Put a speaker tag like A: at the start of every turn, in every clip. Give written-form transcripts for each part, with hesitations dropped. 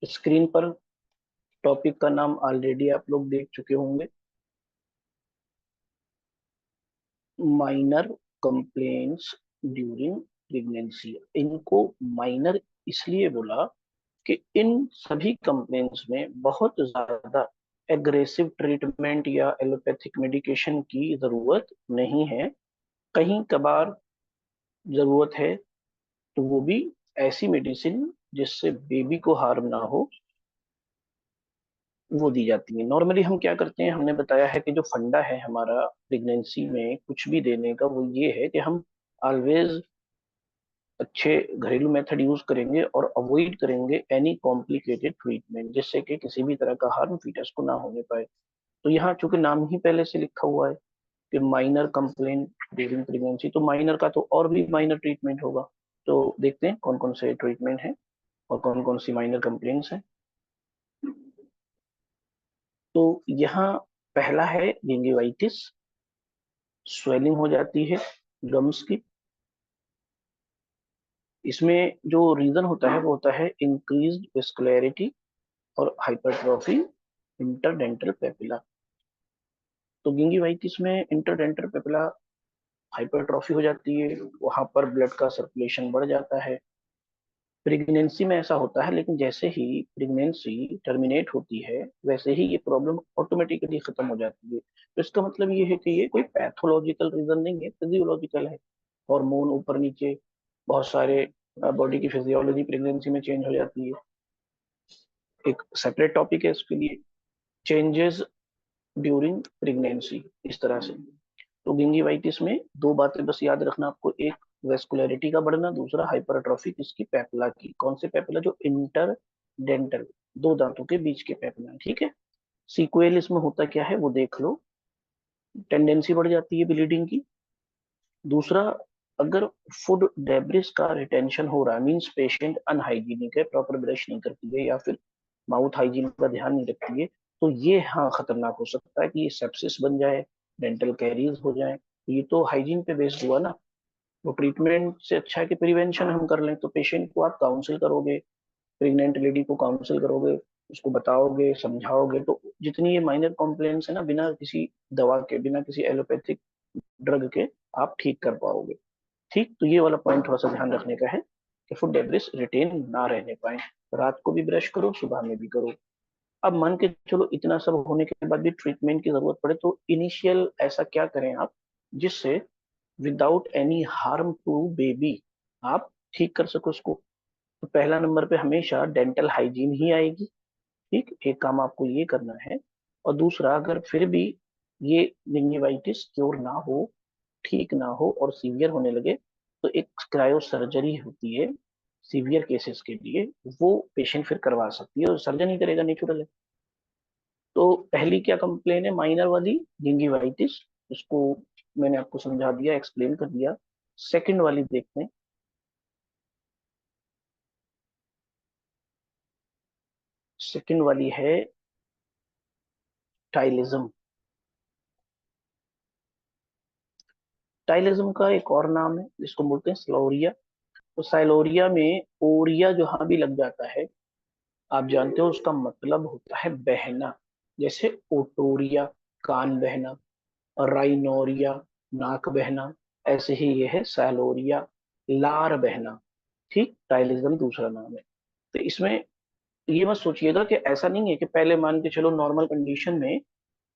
A: Screen पर topic का नाम ऑलरेडी आप लोग देख चुके होंगे, माइनर कंप्लेंट्स ड्यूरिंग प्रेगनेंसी। इनको माइनर इसलिए बोला कि इन सभी कंप्लेंट्स में बहुत ज्यादा एग्रेसिव ट्रीटमेंट या एलोपैथिक मेडिकेशन की जरूरत नहीं है। कहीं कभार जरूरत है तो वो भी ऐसी मेडिसिन जिससे बेबी को हार्म ना हो, वो दी जाती है। नॉर्मली हम क्या करते हैं, हमने बताया है कि जो फंडा है हमारा प्रेगनेंसी में कुछ भी देने का, वो ये है कि हम ऑलवेज अच्छे घरेलू मेथड यूज करेंगे और अवॉइड करेंगे एनी कॉम्प्लिकेटेड ट्रीटमेंट, जिससे कि किसी भी तरह का हार्म फीटस को ना होने पाए। तो यहाँ चूंकि नाम ही पहले से लिखा हुआ है कि माइनर कंप्लेंट ड्यूरिंग प्रेगनेंसी, तो माइनर का तो और भी माइनर ट्रीटमेंट होगा। तो देखते हैं कौन कौन से ट्रीटमेंट हैं और कौन कौन सी माइनर कंप्लेंट्स हैं। तो यहाँ पहला है गिंगिवाइटिस। स्वेलिंग हो जाती है गम्स की। इसमें जो रीजन होता है वो होता है इंक्रीज्ड वेस्कुलरिटी और हाइपरट्रॉफी इंटरडेंटल पेपिला। तो गिंगिवाइटिस में इंटरडेंटल पेपिला हाइपरट्रॉफी हो जाती है, वहां पर ब्लड का सर्कुलेशन बढ़ जाता है। प्रेगनेंसी में ऐसा होता है, लेकिन जैसे ही प्रेगनेंसी टर्मिनेट होती है वैसे ही ये प्रॉब्लम ऑटोमेटिकली खत्म हो जाती है। तो इसका मतलब ये है कि ये कोई पैथोलॉजिकल रीजन नहीं है, फिजियोलॉजिकल है। हार्मोन ऊपर नीचे बहुत सारे बॉडी की फिजियोलॉजी प्रेगनेंसी में चेंज हो जाती है। एक सेपरेट टॉपिक है इसके लिए, चेंजेस ड्यूरिंग प्रेगनेंसी, इस तरह से। तो गिंगिवाइटिस में दो बातें बस याद रखना आपको, एक वेस्कुलरिटी का बढ़ना, दूसरा हाइपरट्रॉफी किसकी, पेपला की। कौन से पेपला, जो इंटर डेंटल, दो दांतों के बीच के पेपला, ठीक है। सीक्वेल इसमें होता क्या है वो देख लो। टेंडेंसी बढ़ जाती है ब्लीडिंग की। दूसरा, अगर फूड डेब्रिस का रिटेंशन हो रहा है, मीन्स पेशेंट अनहाइजीनिक है, प्रॉपर ब्रश नहीं करती है या फिर माउथ हाइजीन का ध्यान नहीं रखती है, तो ये हाँ खतरनाक हो सकता है कि ये सेप्सिस बन जाए, डेंटल कैरीज हो जाए। ये तो हाइजीन पे बेस्ड हुआ ना। वो ट्रीटमेंट से अच्छा है कि प्रिवेंशन हम कर लें। तो पेशेंट को आप काउंसिल करोगे, प्रेग्नेंट लेडी को काउंसिल करोगे, उसको बताओगे समझाओगे, तो जितनी ये माइनर कॉम्प्लेन्स है ना, बिना किसी दवा के, बिना किसी एलोपैथिक ड्रग के आप ठीक कर पाओगे। ठीक, तो ये वाला पॉइंट थोड़ा सा ध्यान रखने का है कि फूड डेब्रिस रिटेन ना रहने पाए। रात को भी ब्रश करो, सुबह में भी करो। अब मान के चलो इतना सब होने के बाद भी ट्रीटमेंट की जरूरत पड़े, तो इनिशियल ऐसा क्या करें आप जिससे without any harm to baby आप ठीक कर सको उसको। तो पहला नंबर पे हमेशा डेंटल हाइजीन ही आएगी। ठीक, एक काम आपको ये करना है। और दूसरा, अगर फिर भी ये गिंगिवाइटिस क्योर ना हो, ठीक ना हो और सीवियर होने लगे, तो एक क्रायो सर्जरी होती है सीवियर केसेस के लिए, वो पेशेंट फिर करवा सकती है और सर्जन ही करेगा, नेचुरल है। तो पहली क्या कंप्लेन है, माइनर वाली गिंगिवाइटिस, उसको मैंने आपको समझा दिया, एक्सप्लेन कर दिया। सेकंड वाली देखते हैं। सेकंड वाली है टाइलिज्म। टाइलिज्म का एक और नाम है जिसको बोलते हैं स्लोरिया। तो साइलोरिया में ओरिया जहां भी लग जाता है, आप जानते हो उसका मतलब होता है बहना। जैसे ओटोरिया कान बहना, और राइनोरिया नाक बहना, ऐसे ही ये है सैलोरिया लार बहना। ठीक, टाइलिज्म दूसरा नाम है। तो इसमें ये मत सोचिएगा कि ऐसा नहीं है कि पहले मान के चलो नॉर्मल कंडीशन में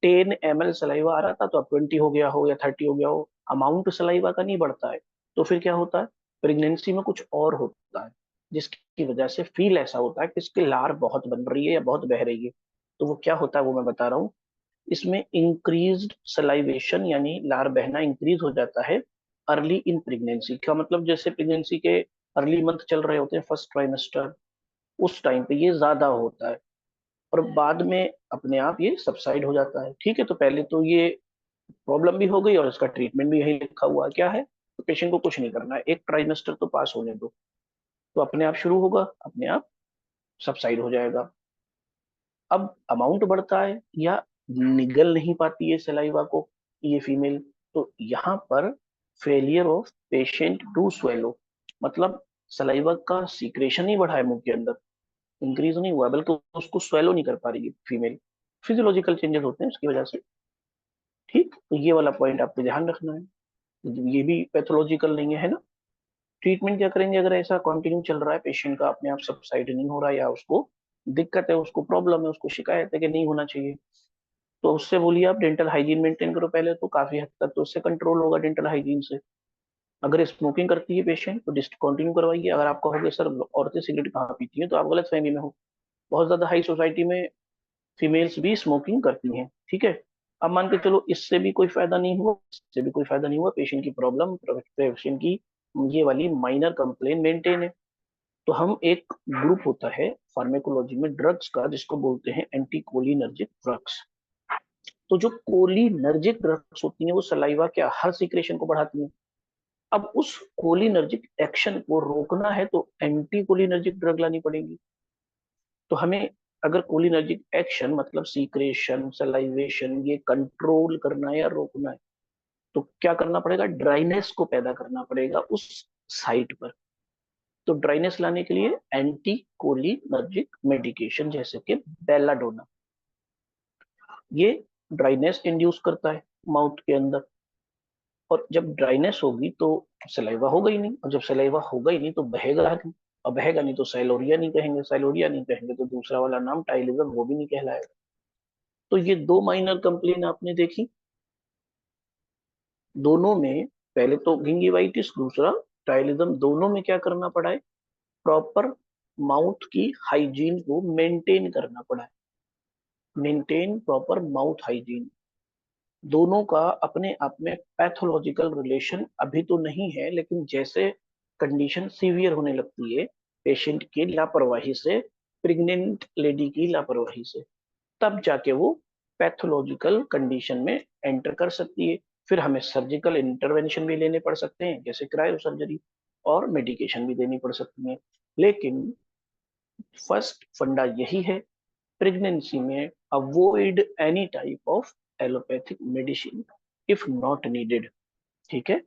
A: 10 ml सलाइवा आ रहा था तो अब 20 हो गया हो या 30 हो गया हो, अमाउंट सलाइवा का नहीं बढ़ता है। तो फिर क्या होता है, प्रेगनेंसी में कुछ और होता है जिसकी वजह से फील ऐसा होता है कि इसकी लार बहुत बन रही है या बहुत बह रही है। तो वो क्या होता है वो मैं बता रहा हूँ। इसमें इंक्रीज्ड सलाइवेशन, यानी लार बहना इंक्रीज हो जाता है अर्ली इन प्रेगनेंसी का। मतलब जैसे प्रेगनेंसी के अर्ली मंथ चल रहे होते हैं, फर्स्ट ट्राइमेस्टर, उस टाइम पे ये ज्यादा होता है और बाद में अपने आप ये सबसाइड हो जाता है। ठीक है, तो पहले तो ये प्रॉब्लम भी हो गई और इसका ट्रीटमेंट भी यही लिखा हुआ है क्या है। तो पेशेंट को कुछ नहीं करना है, एक ट्राइमेस्टर तो पास होने दो, तो अपने आप शुरू होगा, अपने आप सबसाइड हो जाएगा। अब अमाउंट बढ़ता है या निगल नहीं पाती है सलाइवा को ये फीमेल, तो यहाँ पर failure of patient to swallow, मतलब सलाइवा का सीक्रेशन ही बढ़ा है मुंह के अंदर, इंक्रीज नहीं हुआ, बल्कि उसको स्वेलो नहीं कर पा रही है फीमेल। फिजियोलॉजिकल चेंजेस होते हैं उसकी वजह से। ठीक, तो ये वाला पॉइंट आपको ध्यान रखना है, ये भी पैथोलॉजिकल नहीं है ना। ट्रीटमेंट क्या करेंगे अगर ऐसा कंटिन्यू चल रहा है, पेशेंट का अपने आप सबसाइड नहीं हो रहा है, या उसको दिक्कत है, उसको प्रॉब्लम है, उसको शिकायत है कि नहीं होना चाहिए, तो उससे बोलिए आप डेंटल हाइजीन मेंटेन करो पहले, तो काफी हद तक तो उससे कंट्रोल होगा डेंटल हाइजीन से। अगर स्मोकिंग करती है पेशेंट तो डिस्कंटिन्यू करवाइए। अगर आप कहोगे सर औरतें सिगरेट कहाँ पीती हैं, तो आप गलत फहमी में हो। बहुत ज्यादा हाई सोसाइटी में फीमेल्स भी स्मोकिंग करती हैं, ठीक है। अब मान के चलो इससे भी कोई फायदा नहीं हुआ, इससे भी कोई फायदा नहीं हुआ, पेशेंट की प्रॉब्लम, पेशेंट की ये वाली माइनर कंप्लेन मेंटेन है, तो हम एक ग्रुप होता है फार्मेकोलॉजी में ड्रग्स का, जिसको बोलते हैं एंटी कोलिनर्जिक ड्रग्स। तो जो कोलिनर्जिक ड्रग्स होती हैं वो सलाइवा के हर सिक्रेशन को बढ़ाती हैं। अब उस कोलिनर्जिक एक्शन को रोकना है तो एंटी कोलिनर्जिक ड्रग लानी पड़ेगी। तो हमें अगर कोलिनर्जिक एक्शन मतलब सीक्रेशन, सलाइवेशन, ये कंट्रोल करना है या रोकना है, तो क्या करना पड़ेगा, ड्राइनेस को पैदा करना पड़ेगा उस साइट पर। तो ड्राइनेस लाने के लिए एंटी कोलिनर्जिक मेडिकेशन जैसे कि बेलाडोना, ये ड्राइनेस इंड्यूस करता है माउथ के अंदर। और जब ड्राइनेस होगी तो सलाइवा होगा ही नहीं, और जब सलाइवा होगा ही नहीं तो बहेगा नहीं, और बहेगा नहीं तो साइलोरिया नहीं कहेंगे, साइलोरिया नहीं कहेंगे तो दूसरा वाला नाम टाइलिज्म वो भी नहीं कहलाएगा। तो ये दो माइनर कंप्लेन आपने देखी, दोनों में पहले तो गिंगिवाइटिस, दूसरा टाइलिज्म, दोनों में क्या करना पड़ा है, प्रॉपर माउथ की हाइजीन को मेंटेन करना पड़ा है। मेंटेन प्रॉपर माउथ हाइजीन, दोनों का अपने आप में पैथोलॉजिकल रिलेशन अभी तो नहीं है, लेकिन जैसे कंडीशन सीवियर होने लगती है पेशेंट की लापरवाही से, प्रेग्नेंट लेडी की लापरवाही से, तब जाके वो पैथोलॉजिकल कंडीशन में एंटर कर सकती है। फिर हमें सर्जिकल इंटरवेंशन भी लेने पड़ सकते हैं जैसे क्रायो सर्जरी, और मेडिकेशन भी देनी पड़ सकती है। लेकिन फर्स्ट फंडा यही है, प्रेगनेंसी में avoid any type of allopathic medicine if not needed. ठीक है।